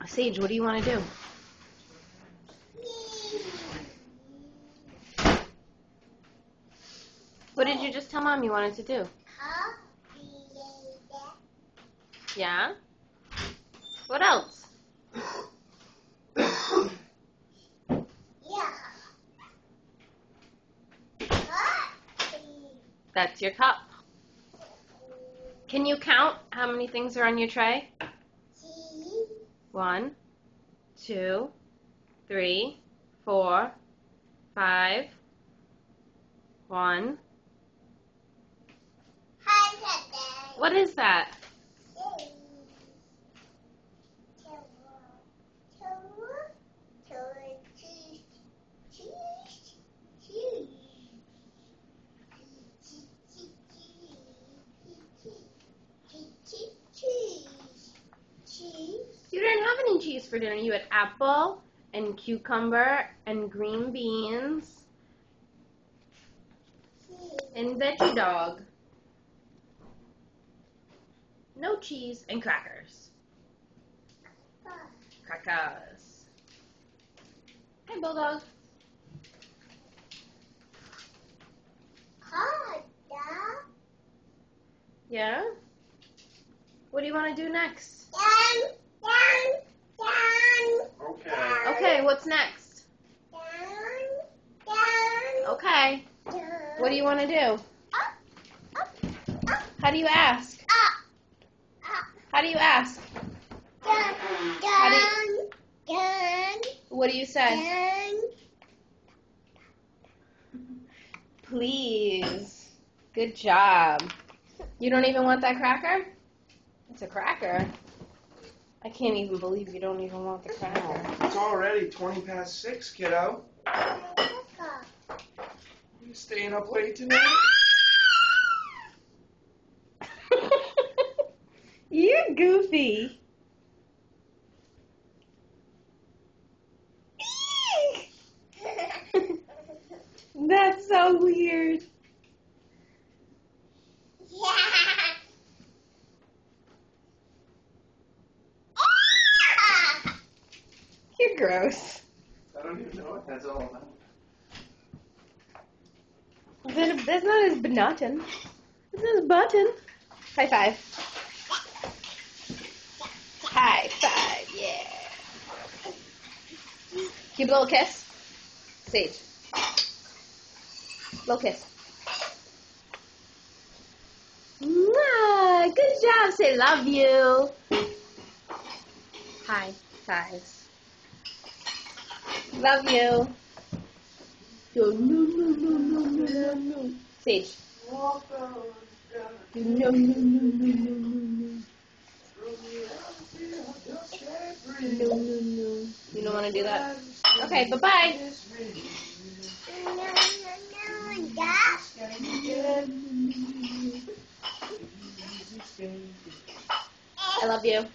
Sage, what do you want to do? What did you just tell Mom you wanted to do? Yeah? What else? That's your cup. Can you count how many things are on your tray? 1, 2, 3, 4, 5. 1. What is that? You didn't have any cheese for dinner. You had apple and cucumber and green beans and veggie dog. No cheese and crackers. Crackers. Hey, Bulldog. Yeah? What do you want to do next? Okay. Okay, what's next? Okay. What do you want to do? How do you ask? How do you ask? What do you say? Please. Good job. You don't even want that cracker? It's a cracker. I can't even believe you don't even want the cracker. It's already 20 past 6, kiddo. You staying up late tonight? You're goofy. That's so weird. You're gross. I don't even know what that's all about. That's not his button. That's his button. High five. High five, yeah. Give a little kiss. Sage. Little kiss. Mwah, good job. Say love you. High fives. Love you. Go no no no no no no no. Sage. No no no no no no. No no no. You don't want to do that? Okay, bye bye. I love you.